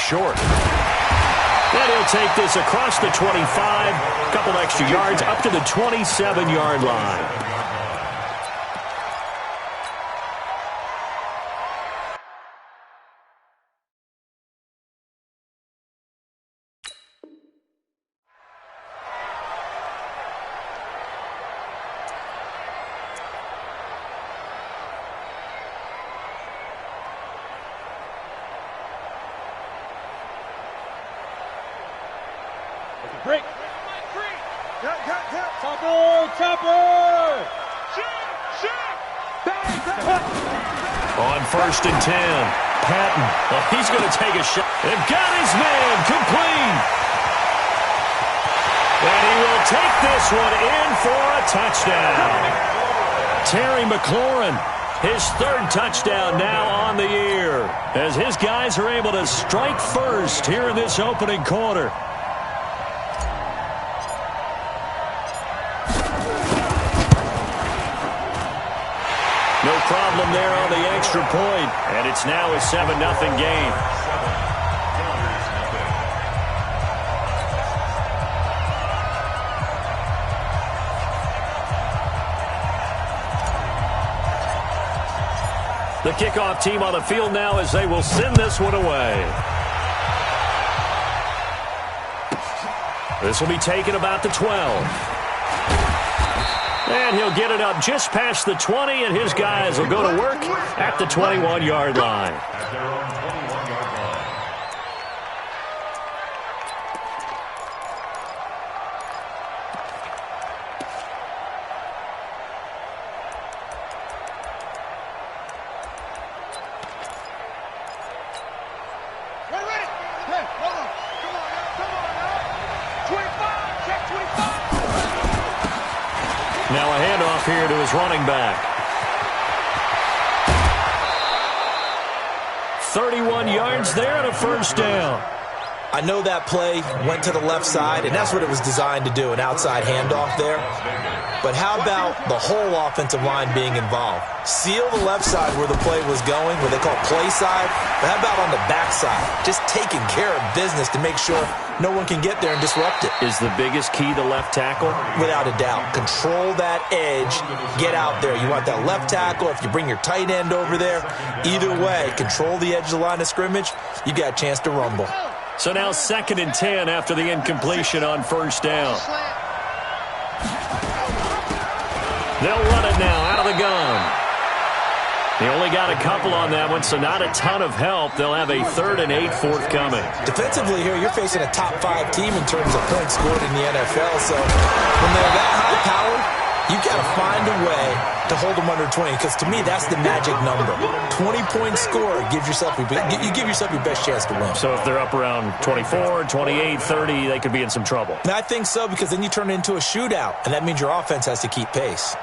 short. And he'll take this across the 25, a couple extra yards up to the 27-yard line. Break. Topper. On 1st and 10, Patton. Oh, he's going to take a shot. They've got his man complete. And he will take this one in for a touchdown. Terry McLaurin, his 3rd touchdown now on the year, as his guys are able to strike first here in this opening quarter. No problem there on the extra point, and it's now a 7-0 game. The kickoff team on the field now as they will send this one away. This will be taken about the 12. And he'll get it up just past the 20, and his guys will go to work at the 21-yard line. Now a handoff here to his running back. 31 yards there and a first down. I know that play went to the left side, and that's what it was designed to do, an outside handoff there. But how about the whole offensive line being involved? Seal the left side where the play was going, where they call play side. But how about on the back side? Just taking care of business to make sure no one can get there and disrupt it. Is the biggest key the left tackle? Without a doubt. Control that edge. Get out there. You want that left tackle. If you bring your tight end over there, either way, control the edge of the line of scrimmage, you got a chance to rumble. So now 2nd and 10 after the incompletion on first down. They'll run it now out of the gun. They only got a couple on that one, so not a ton of help. They'll have a 3rd and 8 forthcoming. Defensively here, you're facing a top 5 team in terms of points scored in the NFL. So when they're that high powered, you got to find a way to hold them under 20, because to me, that's the magic number. 20-point score gives yourself you give yourself your best chance to win. So if they're up around 24, 28, 30, they could be in some trouble. And I think so, because then you turn it into a shootout, and that means your offense has to keep pace.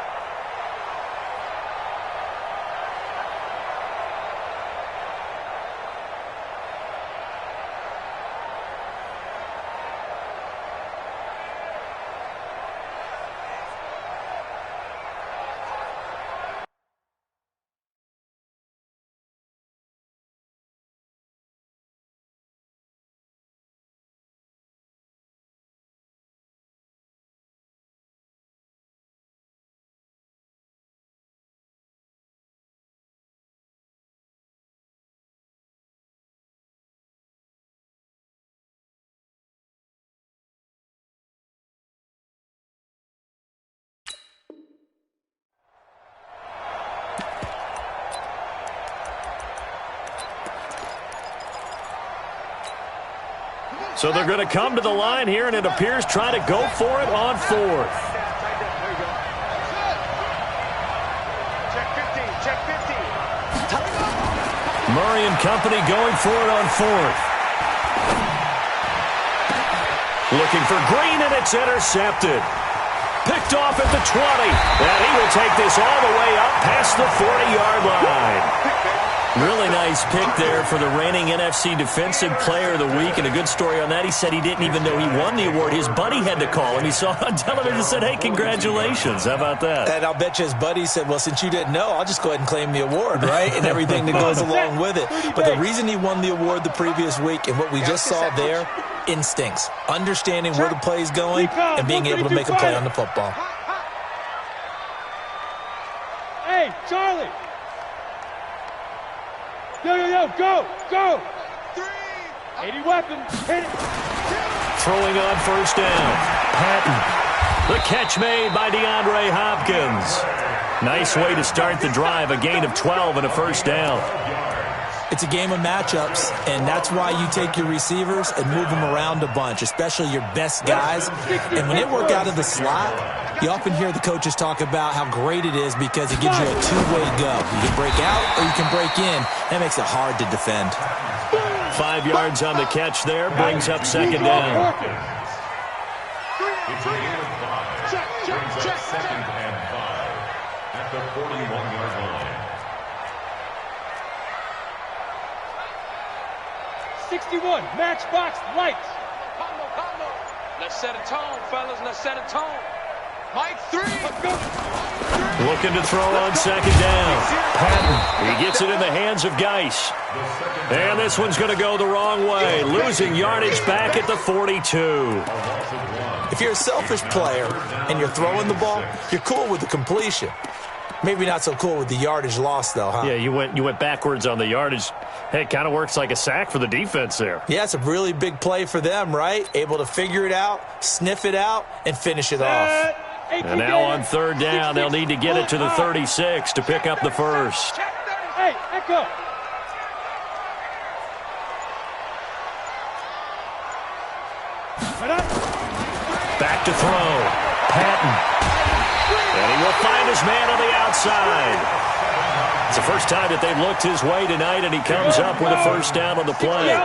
So they're going to come to the line here, and it appears try to go for it on 4th. Murray and company going for it on 4th. Looking for Green, and it's intercepted. Picked off at the 20. And he will take this all the way up past the 40-yard line. Really nice pick there for the reigning NFC Defensive Player of the Week, and a good story on that. He said he didn't even know he won the award. His buddy had to call him. He saw it on television and said, hey, congratulations. How about that? And I'll bet you his buddy said, well, since you didn't know, I'll just go ahead and claim the award, right? And everything that goes along with it. But the reason he won the award the previous week and what we just saw there, instincts, understanding where the play is going and being able to make a play on the football. Hey, Charlie. Yo, go. 80 weapons, hit it. Throwing on first down. Patton. The catch made by DeAndre Hopkins. Nice way to start the drive. A gain of 12 and a first down. It's a game of matchups, and that's why you take your receivers and move them around a bunch, especially your best guys. And when they work out of the slot, you often hear the coaches talk about how great it is because it gives you a two-way go. You can break out or you can break in. That makes it hard to defend. 5 yards on the catch there, brings up second down. Check. Second and 5 at the 41-yard line. 61, matchbox lights. Combo. Let's set a tone, fellas. Let's set a tone. Mike 3. Let's go. Looking to throw on second down. Patton. He gets it in the hands of Geis. And this one's going to go the wrong way. Losing yardage back at the 42. If you're a selfish player and you're throwing the ball, you're cool with the completion. Maybe not so cool with the yardage loss, though, huh? Yeah, you went backwards on the yardage. Hey, it kind of works like a sack for the defense there. Yeah, it's a really big play for them, right? Able to figure it out, sniff it out, and finish it off. And now on third down, they'll need to get it to the 36 to pick up the first. Hey, Echo. Back to throw. Patton. And he will find his man on the outside. It's the first time that they've looked his way tonight, and he comes up with a first down on the play.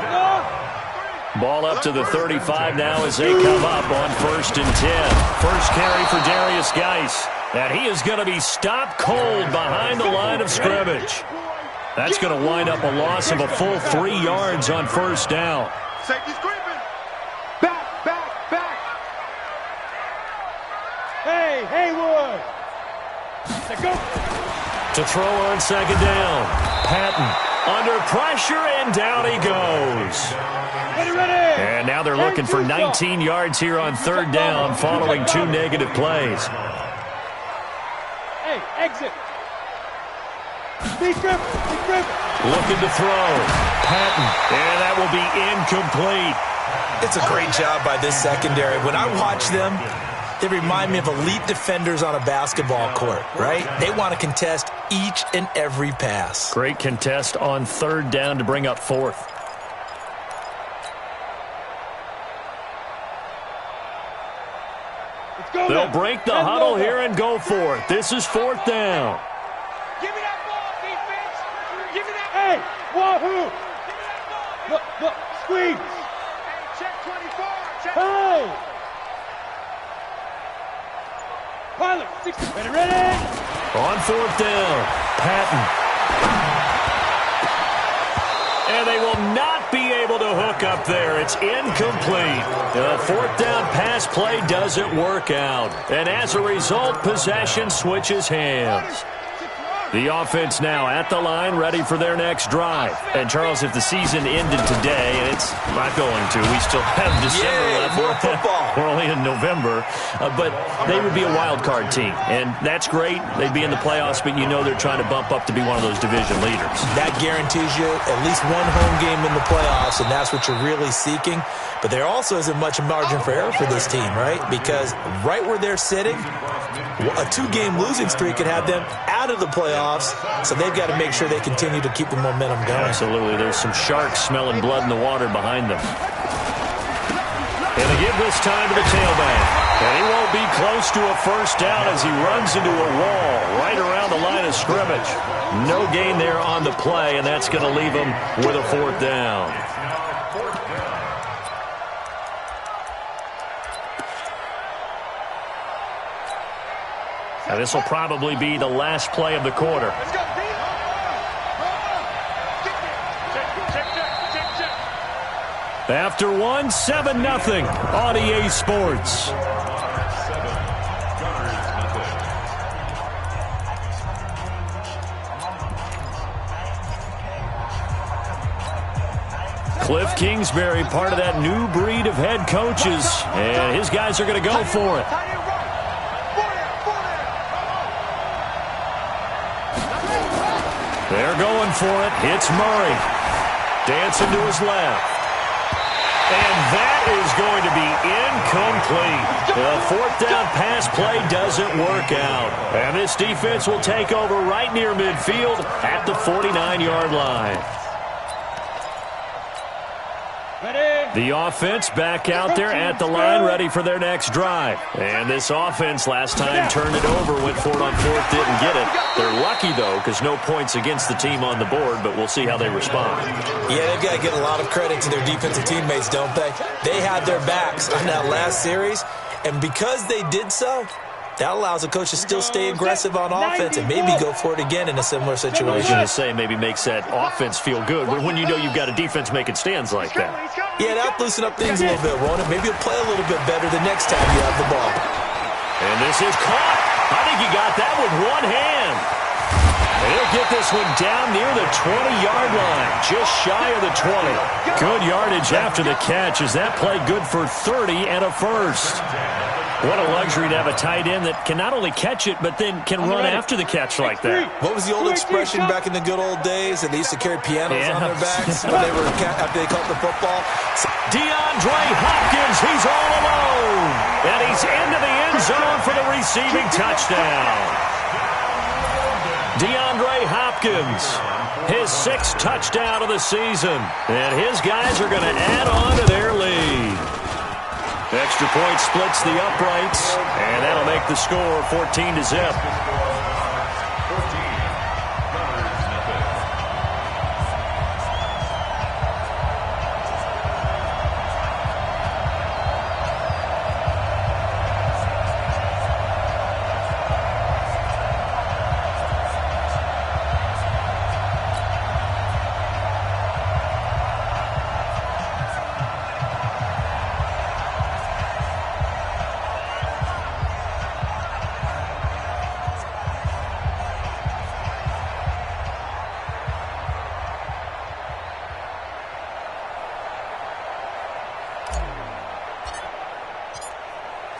Ball up to the 35 now as they come up on 1st and 10. First carry for Darius Geis. And he is going to be stopped cold behind the line of scrimmage. That's going to wind up a loss of a full 3 yards on first down. Safety's creeping. Back. Hey, Haywood. Go. To throw on second down. Patton under pressure, and down he goes. Ready. And now they're looking for 19 yards here on third down following 2 negative plays. Hey, exit. Be careful. Looking to throw. Patton. And that will be incomplete. It's a great job by this secondary. When I watch them, they remind me of elite defenders on a basketball court, right? They want to contest each and every pass. Great contest on third down to bring up fourth. They'll break the huddle here and go for it. This is fourth down. Give me that ball, defense. Give me that. Hey, wahoo. Look, squeeze. Hey, check 24. Check. Hey. Pilot, 60. Ready. On fourth down, Patton. And they will not be able to hook up there. It's incomplete. The fourth down pass play doesn't work out. And as a result, possession switches hands. The offense now at the line, ready for their next drive. And, Charles, if the season ended today, and it's not going to, we still have December left. More football. We're only in November. But they would be a wild card team. And that's great. They'd be in the playoffs, but you know they're trying to bump up to be one of those division leaders. That guarantees you at least one home game in the playoffs, and that's what you're really seeking. But there also isn't much margin for error for this team, right? Because right where they're sitting, a 2-game losing streak could have them out of the playoffs, so they've got to make sure they continue to keep the momentum going. Absolutely. There's some sharks smelling blood in the water behind them. And they give this time to the tailback. And he won't be close to a first down as he runs into a wall right around the line of scrimmage. No gain there on the play, and that's going to leave him with a fourth down. Now, this will probably be the last play of the quarter. After one, 7-0 on EA Sports. Cliff Kingsbury, part of that new breed of head coaches, and his guys are going to go for it. They're going for it. It's Murray. Dancing to his left. And that is going to be incomplete. The fourth down pass play doesn't work out. And this defense will take over right near midfield at the 49-yard line. The offense back out there at the line, ready for their next drive. And this offense last time turned it over, went for it on fourth, didn't get it. They're lucky, though, because no points against the team on the board, but we'll see how they respond. Yeah, they've got to give a lot of credit to their defensive teammates, don't they? They had their backs on that last series, and because they did so, that allows a coach to still stay aggressive on offense and maybe go for it again in a similar situation. I was going to say maybe makes that offense feel good when you know you've got a defense making stands like that. Yeah, that'll loosen up things a little bit, won't it? Maybe you'll play a little bit better the next time you have the ball. And this is caught. I think he got that with one hand. And he'll get this one down near the 20-yard line, just shy of the 20. Good yardage after the catch as that play good for 30 and a first. What a luxury to have a tight end that can not only catch it, but then can run after the catch like that. What was the old expression back in the good old days? That they used to carry pianos on their backs when they were after they caught the football. DeAndre Hopkins, he's all alone. And he's into the end zone for the receiving touchdown. DeAndre Hopkins, his 6th touchdown of the season. And his guys are going to add on to their lead. Extra point splits the uprights, and that'll make the score 14-0.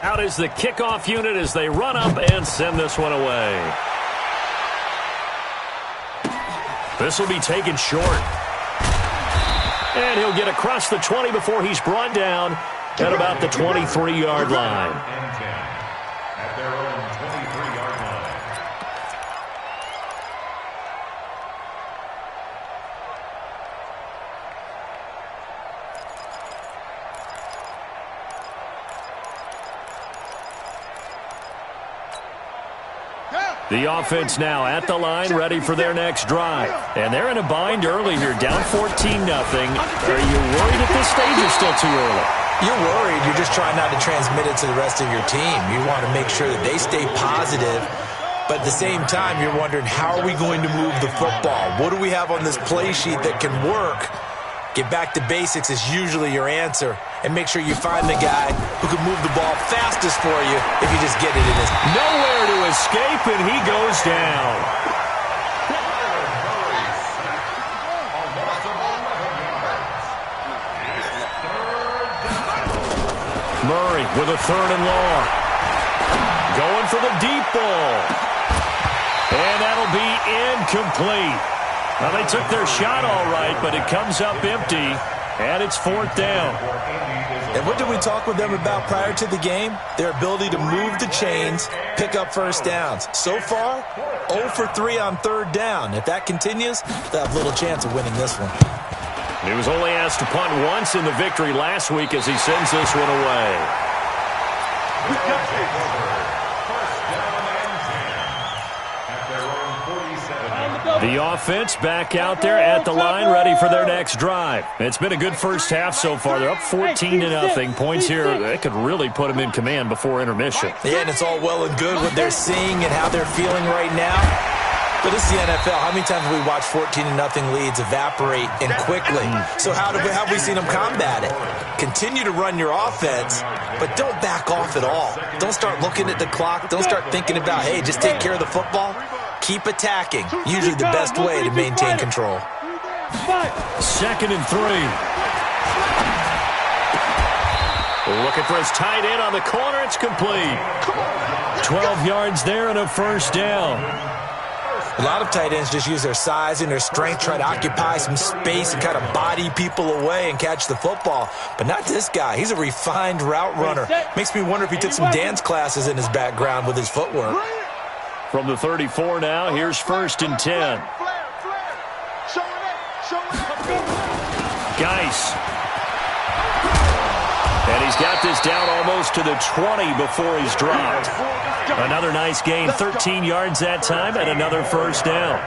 Out is the kickoff unit as they run up and send this one away. This will be taken short. And he'll get across the 20 before he's brought down at about the 23-yard line. At their own 23-yard line. The offense now at the line, ready for their next drive. And they're in a bind early here, down 14-0. Are you worried at this stage or still too early? You're worried. You're just trying not to transmit it to the rest of your team. You want to make sure that they stay positive. But at the same time, you're wondering, how are we going to move the football? What do we have on this play sheet that can work? Get back to basics is usually your answer. And make sure you find the guy who can move the ball fastest for you if you just get it in his. Nowhere to escape, and he goes down. Murray with a 3rd and long. Going for the deep ball. And that'll be incomplete. Well, they took their shot all right, but it comes up empty, and it's 4th down. And what did we talk with them about prior to the game? Their ability to move the chains, pick up first downs. So far, 0 for 3 on 3rd down. If that continues, they'll have little chance of winning this one. He was only asked to punt once in the victory last week as he sends this one away. The offense back out there at the line, ready for their next drive. It's been a good first half so far. They're up 14-0. Points here, they could really put them in command before intermission. Yeah, and it's all well and good what they're seeing and how they're feeling right now. But this is the NFL. How many times have we watched 14-0 leads evaporate and quickly? So how have we seen them combat it? Continue to run your offense, but don't back off at all. Don't start looking at the clock. Don't start thinking about, hey, just take care of the football. Keep attacking. Usually the best way to maintain control. 2nd and 3. Looking for his tight end on the corner. It's complete. 12 yards there and a first down. A lot of tight ends just use their size and their strength, try to occupy some space and kind of body people away and catch the football. But not this guy. He's a refined route runner. Makes me wonder if he took some dance classes in his background with his footwork. From the 34 now, here's 1st and 10. Geis. And he's got this down almost to the 20 before he's dropped. Another nice gain, 13 yards that time, and another first down.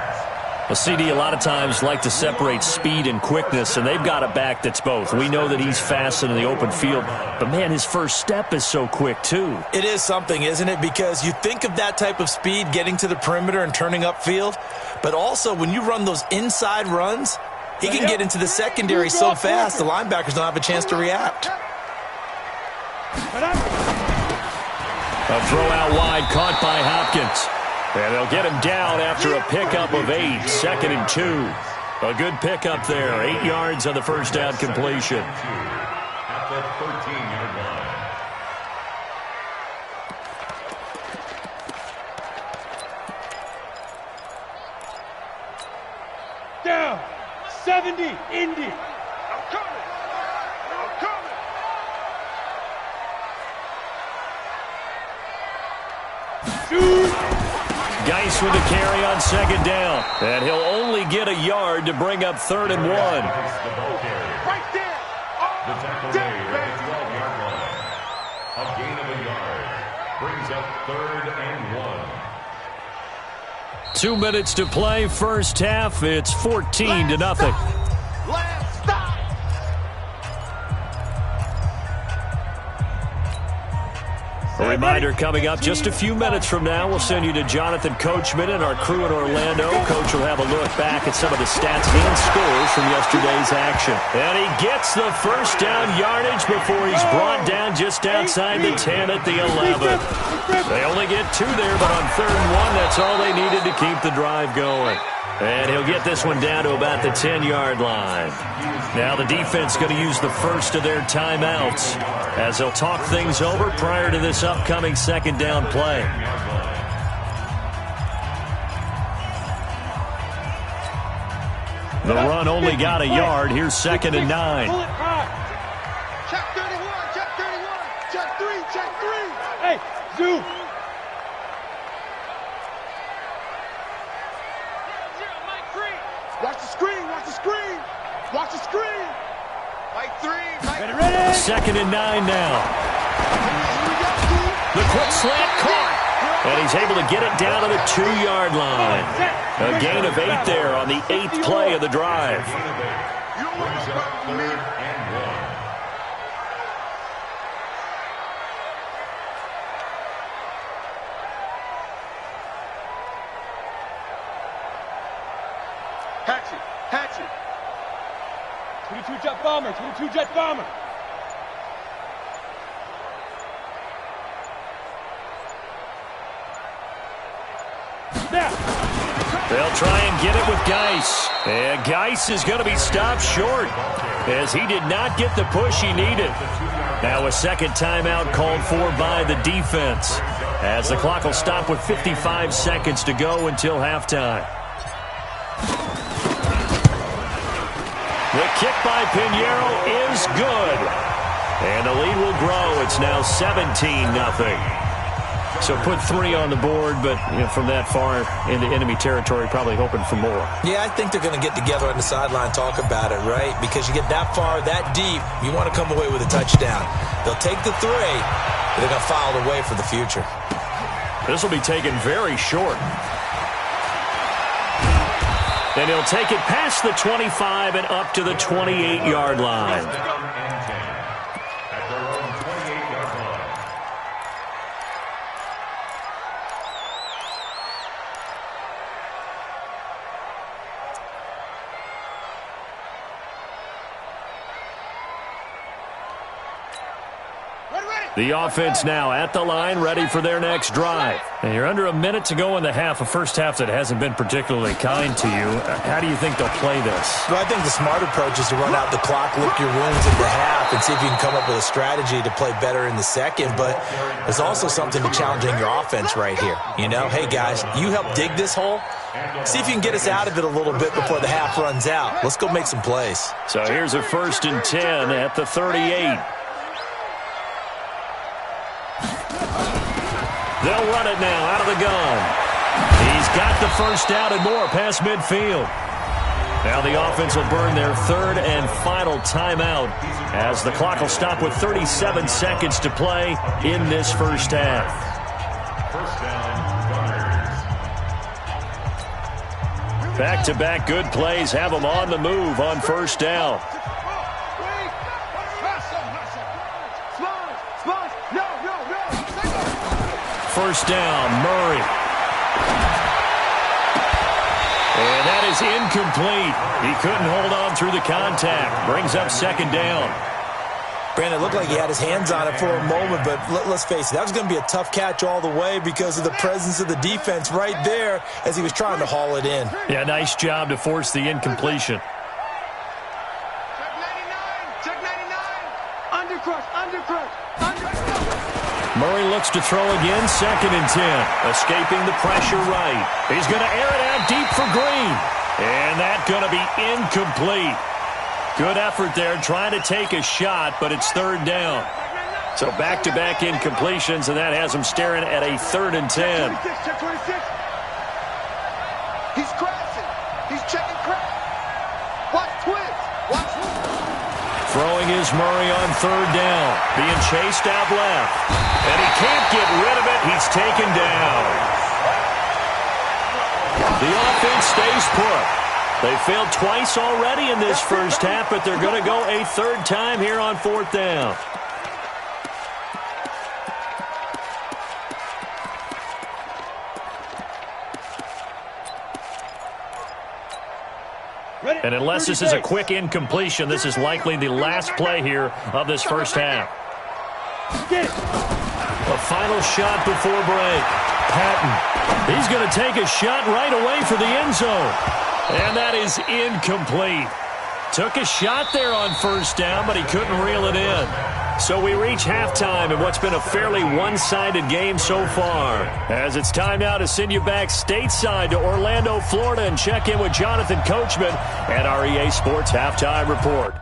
A CD a lot of times like to separate speed and quickness, and they've got a back that's both. We know that he's fast in the open field, but, man, his first step is so quick, too. It is something, isn't it? Because you think of that type of speed getting to the perimeter and turning upfield, but also when you run those inside runs, he can get into the secondary so fast the linebackers don't have a chance to react. A throw out wide caught by Hopkins. And they'll get him down after a pickup of 8. 2nd and 2. A good pickup there. 8 yards on the first down completion. At the 13-yard line. Down. 70. Indy. I'm coming. I'm coming. Geis with a carry on 2nd down. And he'll only get a yard to bring up 3rd and 1. Right there. The tackle made at the 12-yard line. A gain of a yard brings up 3rd and 1. 2 minutes to play, first half. It's 14-0. Let's stop. A reminder coming up just a few minutes from now. We'll send you to Jonathan Coachman and our crew in Orlando. Coach will have a look back at some of the stats and scores from yesterday's action. And he gets the first down yardage before he's brought down just outside the 10 at the 11. They only get 2 there, but on 3rd and 1, that's all they needed to keep the drive going. And he'll get this one down to about the 10-yard line. Now the defense going to use the first of their timeouts as they'll talk things over prior to this upcoming 2nd down play. The run only got a yard. Here's 2nd and 9. Check 31. Check 31. Check 3. Check 3. Hey, zoom. Watch the screen. Watch the screen. Watch the screen. Mike 3. Mike. Ready. 2nd and 9 now. The quick slant caught. And he's able to get it down to the 2-yard line. A gain of 8 there on the 8th play of the drive. Brings up 3rd and 1. Hatchet. Hatchet. 22 jet bomber. 22 jet bomber. They'll try and get it with Geis. And Geis is going to be stopped short as he did not get the push he needed. Now a 2nd timeout called for by the defense as the clock will stop with 55 seconds to go until halftime. The kick by Pinheiro is good. And the lead will grow. It's now 17-0. So put 3 on the board, but from that far into enemy territory, probably hoping for more. Yeah, I think they're going to get together on the sideline, talk about it, right? Because you get that far, that deep, you want to come away with a touchdown. They'll take the 3, but they're going to file it away for the future. This will be taken very short. And he'll take it past the 25 and up to the 28-yard line. The offense now at the line, ready for their next drive. And you're under a minute to go in the half, a first half that hasn't been particularly kind to you. How do you think they'll play this? Well, I think the smart approach is to run out the clock, lick your wounds in the half, and see if you can come up with a strategy to play better in the second. But there's also something to challenging your offense right here. You know, hey, guys, you help dig this hole. See if you can get us out of it a little bit before the half runs out. Let's go make some plays. So here's a 1st and 10 at the 38. They'll run it now out of the gun. He's got the first down and more past midfield. Now the offense will burn their 3rd and final timeout as the clock will stop with 37 seconds to play in this first half. First down, Gunners. Back-to-back good plays have them on the move on first down. First down, Murray. And that is incomplete. He couldn't hold on through the contact. Brings up 2nd down. Brandon, it looked like he had his hands on it for a moment, but let's face it, that was going to be a tough catch all the way because of the presence of the defense right there as he was trying to haul it in. Yeah, nice job to force the incompletion. Check 99. Undercrush, undercrush, undercrush. Murray looks to throw again, 2nd and 10. Escaping the pressure right. He's going to air it out deep for Green. And that's going to be incomplete. Good effort there trying to take a shot, but it's 3rd down. So back-to-back incompletions, and that has him staring at a 3rd and 10. Check 26. He's crashing. He's checking crash. Watch twist. Watch twist. Throwing is Murray on 3rd down. Being chased out left. And he can't get rid of it. He's taken down. The offense stays put. They failed twice already in this first half, but they're going to go a 3rd time here on 4th down. And unless this is a quick incompletion, this is likely the last play here of this first half. A final shot before break. Patton. He's going to take a shot right away for the end zone. And that is incomplete. Took a shot there on 1st down, but he couldn't reel it in. So we reach halftime in what's been a fairly one-sided game so far. As it's time now to send you back stateside to Orlando, Florida, and check in with Jonathan Coachman at our EA Sports Halftime Report.